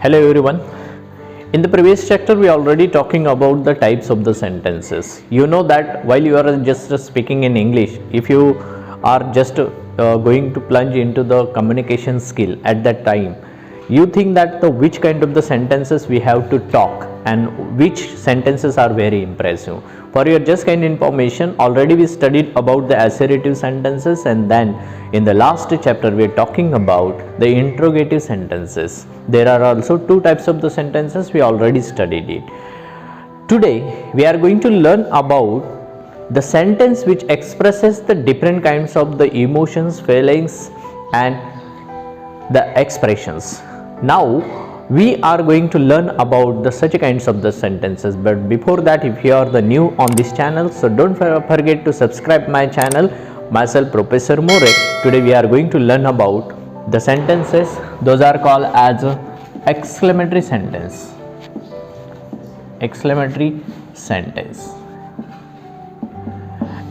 Hello everyone. In the previous chapter, we already talking about the types of the sentences. You know that while you are just speaking in English, if you are just going to plunge into the communication skill at that time, you think that the which kind of the sentences we have to talk and which sentences are very impressive. For your just kind information, already we studied about the assertive sentences, and then in the last chapter we are talking about the interrogative sentences. There are also two types of the sentences, we already studied it. Today we are going to learn about the sentence which expresses the different kinds of the emotions, feelings and the expressions. Now we are going to learn about the such kinds of the sentences, but before that, if you are the new on this channel, so don't forget to subscribe my channel. Myself Professor More. Today we are going to learn about the sentences. Those are called as exclamatory sentence. Exclamatory sentence.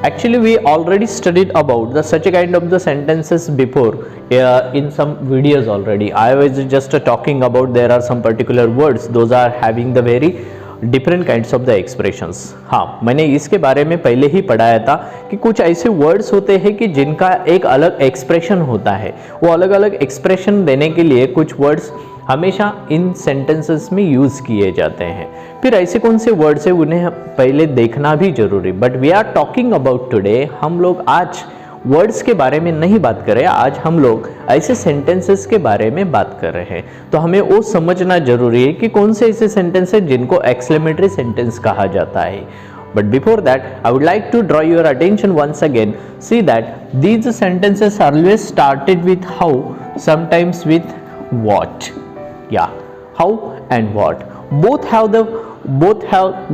Actually, we already studied about the such a kind of the sentences before in some videos already. I was just talking about there are some particular words, those are having the very different kinds of the expressions. हाँ, मैंने इसके बारे में पहले ही पढ़ाया था कि कुछ ऐसे वर्ड्स होते हैं कि जिनका एक अलग एक्सप्रेशन होता है. वो अलग अलग एक्सप्रेशन देने के लिए कुछ वर्ड्स हमेशा इन सेंटेंसेस में यूज किए जाते हैं. फिर ऐसे कौन से वर्ड्स है उन्हें पहले देखना भी जरूरी. But we are talking about today, हम लोग आज वर्ड्स के बारे में नहीं बात कर रहे, आज हम लोग ऐसे सेंटेंसेस के बारे में बात कर रहे हैं. तो हमें वो समझना जरूरी है कि कौन से ऐसे सेंटेंस है जिनको एक्सक्लेमेटरी सेंटेंस कहा जाता है. But before that, I would like to draw your attention once again. See that these sentences are always started with how, sometimes with what. Yeah, how and what. Both have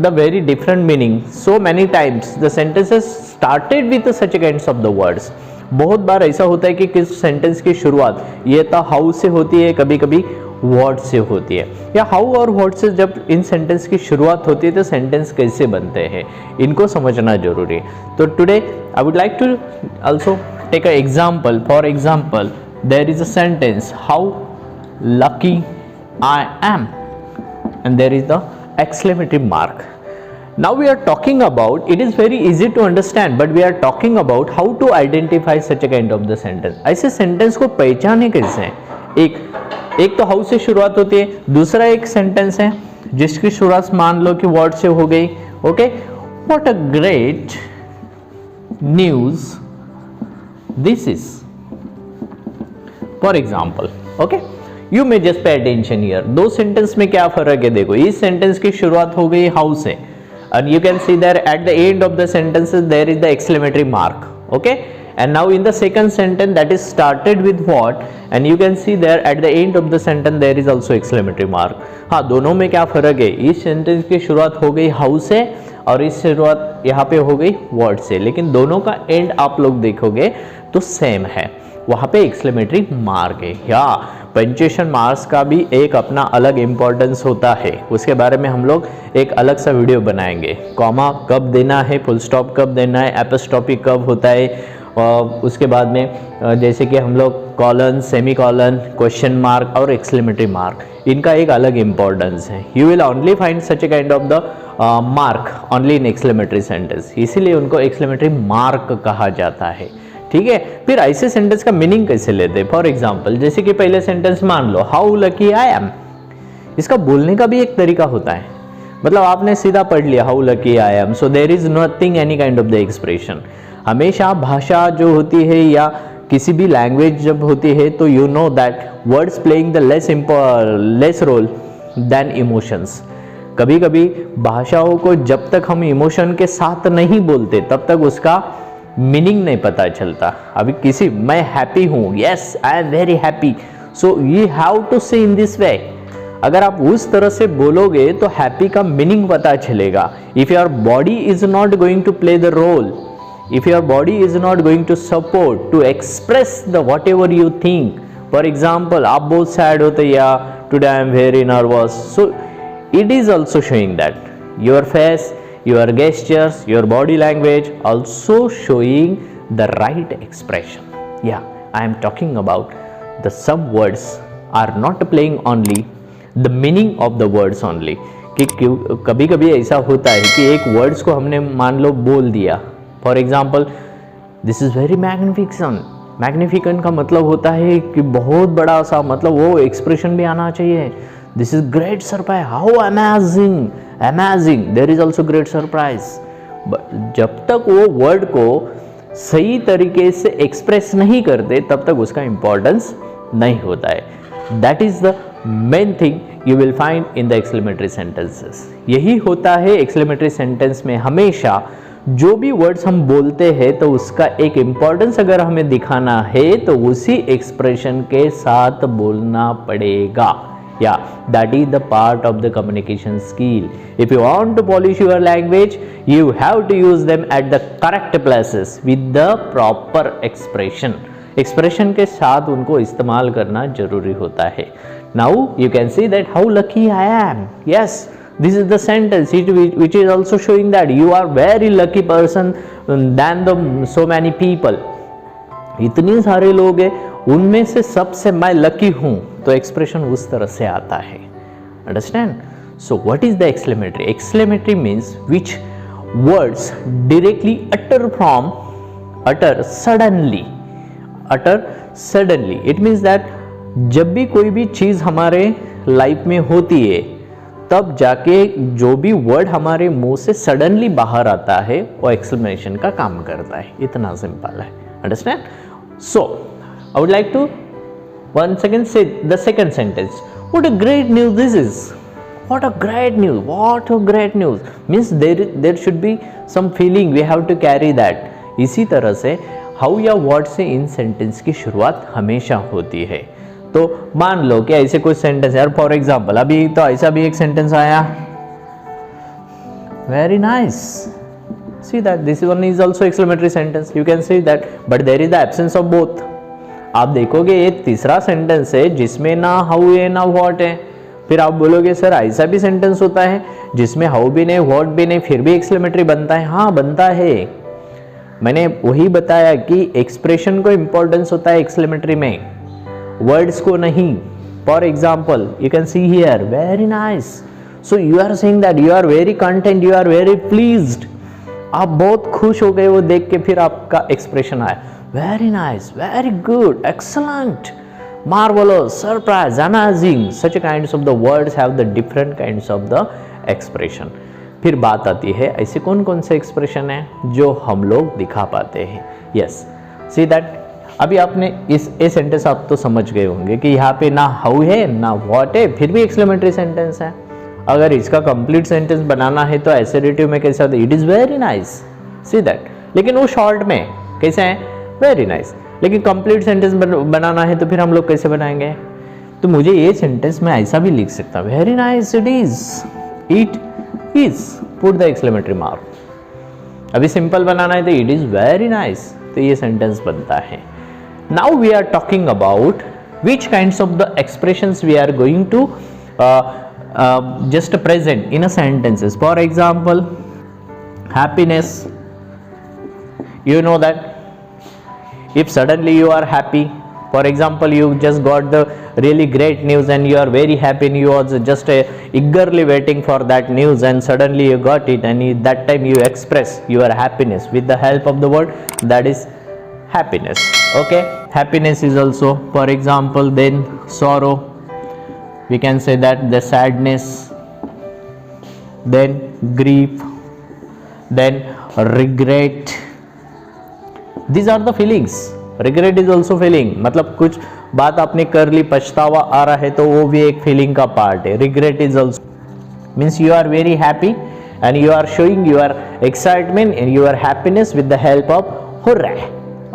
the very different meaning. So many times the sentences started with such kinds of the words. बहुत बार ऐसा होता है कि किस sentence की शुरुआत ये तो हाउ से होती है, कभी कभी व्हाट से होती है, या हाउ और व्हाट से जब इन सेंटेंस की शुरुआत होती है तो सेंटेंस कैसे बनते हैं, इनको समझना जरूरी है. तो today I would like to also take a example. For example, there is a sentence, how lucky I am, and there is the exclamatory mark. Now we are talking about, it is very easy to understand, but we are talking about how to identify such a kind of the sentence. ऐसे sentence को पहचाने कैसे हैं. एक तो how से शुरुआत होती है, दूसरा एक सेंटेंस है जिसकी शुरुआत मान लो कि वर्ड से हो गई. Okay, what a great news this is, for example. Okay, you may just pay attention here. दो सेंटेंस में क्या फर्क है देखो. इस सेंटेंस की शुरुआत हो गई हाउ से, and you can see there at the end of the sentences there is the exclamatory mark. Okay, and now in the second sentence that is started with what, and you can see there at the end of the sentence there is also exclamatory mark. हाँ, दोनों में क्या फर्क है. इस sentence की शुरुआत हो गई हाउ से और इस शुरुआत यहाँ पे हो गई वर्ड से, लेकिन दोनों का एंड आप लोग देखोगे तो सेम है. वहाँ पे एक्सक्लेमेटरी मार्क है. या पंक्चुएशन मार्क्स का भी एक अपना अलग इंपॉर्टेंस होता है, उसके बारे में हम लोग एक अलग सा वीडियो बनाएंगे. कॉमा कब देना है, फुल स्टॉप कब देना है, एपोस्ट्रोफी कब होता है, और उसके बाद में जैसे कि हम लोग colon, semi colon, question mark और एक्सक्लेमेटरी मार्क, इनका एक अलग इंपॉर्टेंस है. You will only find such a kind of the mark only in exclamatory sentence, इसीलिए उनको एक्सक्लेमेटरी मार्क कहा जाता है. ठीक है. फिर ऐसे सेंटेंस का मीनिंग कैसे लेते हैं. फॉर एग्जाम्पल, जैसे कि पहले सेंटेंस मान लो हाउ लकी आई एम. इसका बोलने का भी एक तरीका होता है. मतलब आपने सीधा पढ़ लिया how lucky I am, so there is nothing any kind of the expression. हमेशा भाषा जो होती है या किसी भी लैंग्वेज जब होती है तो you know that words playing the less role than emotions. कभी कभी भाषाओं को जब तक हम इमोशन के साथ नहीं बोलते तब तक उसका मीनिंग नहीं पता चलता. अभी किसी, मैं हैप्पी हूँ, yes I am very happy, so you have to say in this वे. अगर आप उस तरह से बोलोगे तो हैप्पी का मीनिंग पता चलेगा. If your body is not going to play the role, if your body is not going to support to express the whatever you think. For example, आप बहुत सैड होते, या today I am very nervous, so it is also showing that your face, your gestures, your body language also showing the right expression. Yeah, I am talking about the some words are not playing only the meaning of the words only, कि कभी कभी ऐसा होता है कि एक words को हमने मान लो बोल दिया, for example this is very magnificent. Magnificent का मतलब होता है कि बहुत बड़ा सा, मतलब वो एक्सप्रेशन भी आना चाहिए, this is great surprise, how amazing, amazing, there is also great surprise. जब तक वो वर्ड को सही तरीके से एक्सप्रेस नहीं करते तब तक उसका इंपॉर्टेंस नहीं होता है। That is the main thing you will find in the exclamatory sentences. यही होता है एक्सक्लेमेटरी सेंटेंस में, हमेशा जो भी वर्ड्स हम बोलते हैं तो उसका एक इंपॉर्टेंस अगर हमें दिखाना है तो उसी एक्सप्रेशन के साथ बोलना पड़ेगा। Yeah, that is the part of the communication skill. If you want to polish your language, you have to use them at the correct places with the proper expression. Expression के साथ उनको इस्तेमाल करना जरूरी होता है। Now you can see that how lucky I am. Yes, this is the sentence which is also showing that you are very lucky person than the so many people. इतने सारे लोग हैं, उनमें से सबसे मैं लकी हूं, तो एक्सप्रेशन उस तरह से आता है। Understand? So what is the exclamatory? Exclamatory means which words directly utter suddenly. It means that जब भी कोई भी चीज हमारे लाइफ में होती है तब जाके जो भी वर्ड हमारे मुंह से सडनली बाहर आता है वो एक्सक्लेमेशन का काम करता है। इतना सिंपल है। Understand? So I would like to once again say the second sentence. What a great news this is! What a great news! What a great news! Means there should be some feeling, we have to carry that. इसी तरह से how या what से इन sentence की शुरुआत हमेशा होती है। तो मान लो कि ऐसे कोई सेंटेंस यार, फॉर एग्जाम्पल अभी तो ऐसा भी एक सेंटेंस आया, very nice. See that this one is also exclamatory sentence. You can see that, but there is the absence of both. आप देखोगे ये तीसरा सेंटेंस है जिसमें ना हाउ है ना व्हाट है। फिर आप बोलोगे सर ऐसा भी सेंटेंस होता है जिसमें हाउ भी नहीं व्हाट भी नहीं फिर भी एक्सक्लेमेटरी बनता है। हाँ बनता है, मैंने वही बताया कि एक्सप्रेशन को इंपॉर्टेंस होता है एक्सक्लेमेटरी में, वर्ड्स को नहीं। For example you can see here very nice, so you are saying that you are very content, you are very pleased, आप बहुत खुश हो गए वो देख के, फिर आपका एक्सप्रेशन आया very nice, very good, excellent, marvelous, surprise, amazing. Such kinds of the words have the different kinds of the expression. फिर बात आती है ऐसे कौन कौन से एक्सप्रेशन है जो हम लोग दिखा पाते हैं। यस, सी दैट अभी आपने इस सेंटेंस आप तो समझ गए होंगे कि यहाँ पे ना हाउ है ना व्हाट है, फिर भी एक्सक्लेमेटरी सेंटेंस है। अगर इसका कंप्लीट सेंटेंस बनाना है तो एसरेटिव में कैसा होता है, it is very nice, see that. लेकिन वो शॉर्ट में कैसे है, वेरी नाइस। लेकिन कंप्लीट सेंटेंस बनाना है तो फिर हम लोग कैसे बनाएंगे, तो मुझे ये सेंटेंस में ऐसा भी लिख सकता हूँ, very nice it is, put the exclamatory mark. अभी सिंपल बनाना है तो इट इज वेरी नाइस, तो ये सेंटेंस बनता है। Now we are talking about which kinds of the expressions we are going to just present in a sentences. For example, happiness, you know that if suddenly you are happy, for example you just got the really great news and you are very happy and you was just eagerly waiting for that news and suddenly you got it and that time you express your happiness with the help of the word, that is happiness. Okay, happiness is also, for example, then sorrow, we can say that the sadness, then grief, then regret, these are the feelings. regret is also feeling, मतलब कुछ बात आपने कर ली, पछतावा आ रहा है तो वो भी एक फीलिंग का पार्ट है। regret is also means you are very happy and you are showing your excitement and your happiness with the help of hurrah.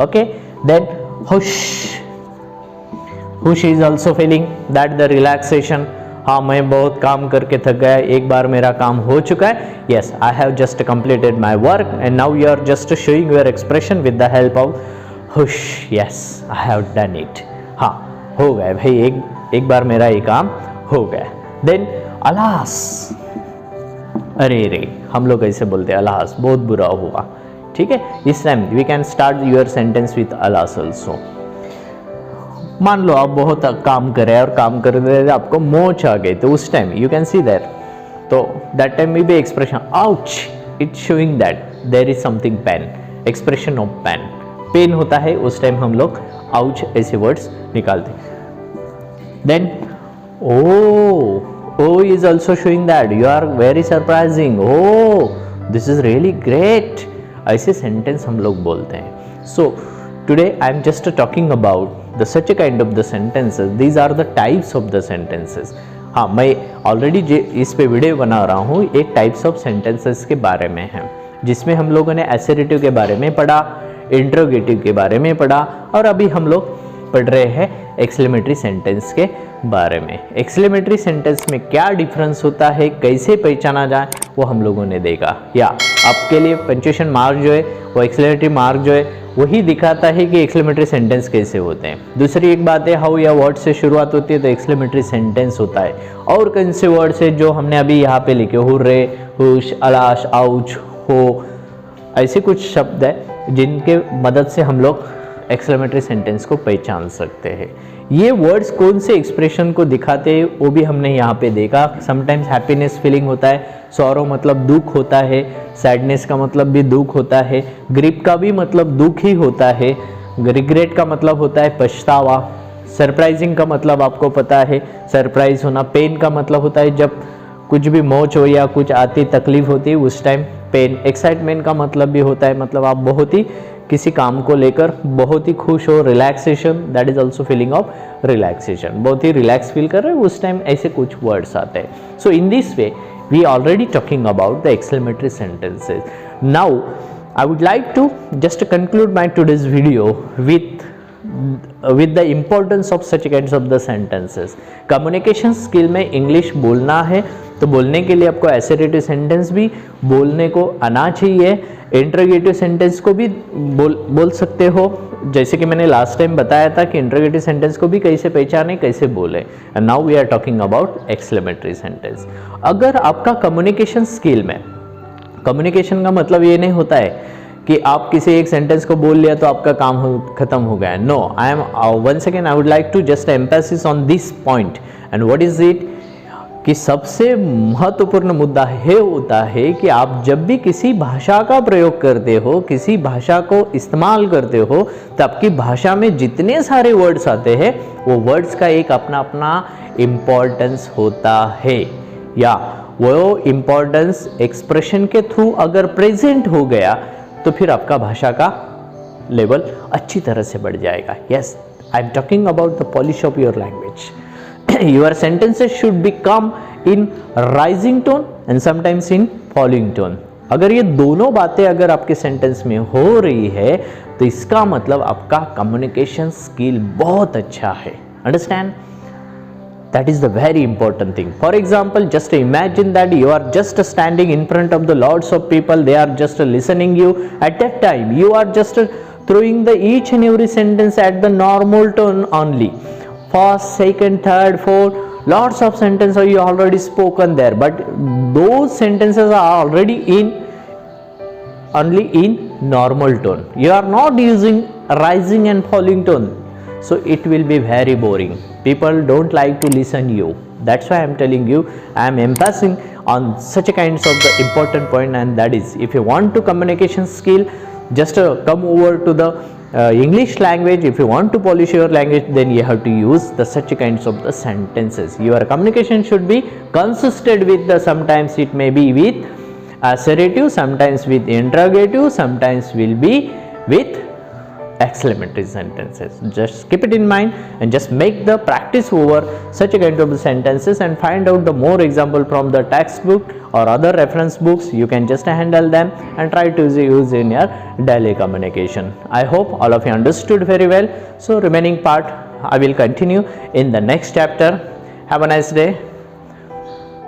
Okay, then hush is also feeling that the relaxation, हाँ मैं बहुत काम करके थक गया, एक बार मेरा काम हो चुका है, yes I have just completed my work and now you are just showing your expression with the help of hush, yes I have done it, हाँ हो गया भाई, एक बार मेरा ये काम हो गया। then alas, अरे रे, हम लोग ऐसे बोलते हैं alas, बहुत बुरा हुआ, ठीक है। इस time we can start your sentence with alas also. मान लो आप बहुत काम कर रहे हैं और काम कर रहे आपको मोच आ गई, तो उस time you can see that, तो दैट टाइम में भी expression ouch, it showing that there is something pain, expression of pain, pain होता है उस टाइम हम लोग आउच ऐसे वर्ड्स निकालते। Then O is also showing that you are very surprising, O this is really great, ऐसे sentence हम लोग बोलते हैं। सो today I am just talking about the such a kind of the sentences, these are the types of the sentences। हाँ, मैं already इस पे video बना रहा हूँ, एक टाइप्स ऑफ सेंटेंसेस के बारे में है, जिसमें हम लोगों ने एसेरेटिव के बारे में पढ़ा, इंट्रोगेटिव के बारे में पढ़ा, और अभी हम लोग पढ़ रहे हैं एक्सक्लेमेटरी सेंटेंस के बारे में। एक्सक्लेमेटरी सेंटेंस में क्या डिफरेंस होता है, कैसे पहचाना जाए, वो हम लोगों ने देखा। या आपके लिए पंक्चुएशन मार्क जो है, वो एक्सक्लेमेटरी मार्क जो है, वही दिखाता है कि एक्सक्लेमेटरी सेंटेंस कैसे होते हैं। दूसरी एक बात है, हाउ या वर्ड से शुरुआत होती है तो एक्सक्लेमेटरी सेंटेंस होता है। और कौन से वर्ड से जो हमने अभी यहाँ पे लिखे, हुर्रे, हुश, अलाश, आउच, हो, ऐसे कुछ शब्द है जिनके मदद से हम लोग एक्सक्लेमेटरी सेंटेंस को पहचान सकते हैं। ये वर्ड्स कौन से एक्सप्रेशन को दिखाते हैं वो भी हमने यहाँ पे देखा। समटाइम्स हैप्पीनेस फीलिंग होता है, सॉरो मतलब दुख होता है, सैडनेस का मतलब भी दुख होता है, ग्रिप का भी मतलब दुख ही होता है, रिग्रेट का मतलब होता है पछतावा, सरप्राइजिंग का मतलब आपको पता है सरप्राइज होना, पेन का मतलब होता है जब कुछ भी मोच हो या कुछ आती तकलीफ होती है उस टाइम पेन, एक्साइटमेंट का मतलब भी होता है मतलब आप बहुत ही किसी काम को लेकर बहुत ही खुश हो, relaxation, that is also feeling of relaxation, बहुत ही रिलैक्स फील कर रहे हैं उस टाइम, ऐसे कुछ वर्ड्स आते हैं। So in this way we already talking about the exclamatory sentences. Now I would like to just conclude my today's video with the importance of such kinds of the sentences. Communication skill में English बोलना है तो बोलने के लिए आपको assertive sentence भी बोलने को आना चाहिए, इंट्रोगेटिव सेंटेंस को भी बोल सकते हो, जैसे कि मैंने लास्ट टाइम बताया था कि इंट्रोगेटिव सेंटेंस को भी कैसे पहचाने, कैसे बोले। And now we are talking about exclamatory sentence. अगर आपका कम्युनिकेशन स्किल में, कम्युनिकेशन का मतलब ये नहीं होता है कि आप किसी एक सेंटेंस को बोल लिया तो आपका काम खत्म हो गया। No, I am once again I would like to just emphasis on this point. And what is it, कि सबसे महत्वपूर्ण मुद्दा ये होता है कि आप जब भी किसी भाषा का प्रयोग करते हो, किसी भाषा को इस्तेमाल करते हो, तो आपकी भाषा में जितने सारे वर्ड्स आते हैं वो वर्ड्स का एक अपना अपना इम्पोर्टेंस होता है, या वो इम्पोर्टेंस एक्सप्रेशन के थ्रू अगर प्रेजेंट हो गया तो फिर आपका भाषा का लेवल अच्छी तरह से बढ़ जाएगा। Yes, I am talking about the polish of your language. Your sentences should become in rising tone and sometimes in falling tone. अगर ये दोनों बातें अगर आपके सेंटेंस में हो रही है तो इसका मतलब आपका कम्युनिकेशन स्किल बहुत अच्छा है। Understand? That is the very important thing. For example, just imagine that you are just standing in front of the lots of people, they are just listening you. At that time, you are just throwing the each and every sentence at the normal tone only. First, second, third, fourth, lots of sentences are you already spoken there, but those sentences are already only in normal tone. You are not using rising and falling tone, so it will be very boring. People don't like to listen you. That's why I am telling you, I am emphasizing on such a kinds of the important point, and that is, if you want to communication skill, just come over to the English language. If you want to polish your language, then you have to use the such kinds of the sentences. Your communication should be consistent with the, sometimes it may be with assertive, sometimes with interrogative, sometimes will be with exclamatory sentences. Just keep it in mind and just make the practice over such a kind of sentences and find out the more example from the textbook or other reference books. You can just handle them and try to use in your daily communication. I hope all of you understood very well. So remaining part I will continue in the next chapter. Have a nice day.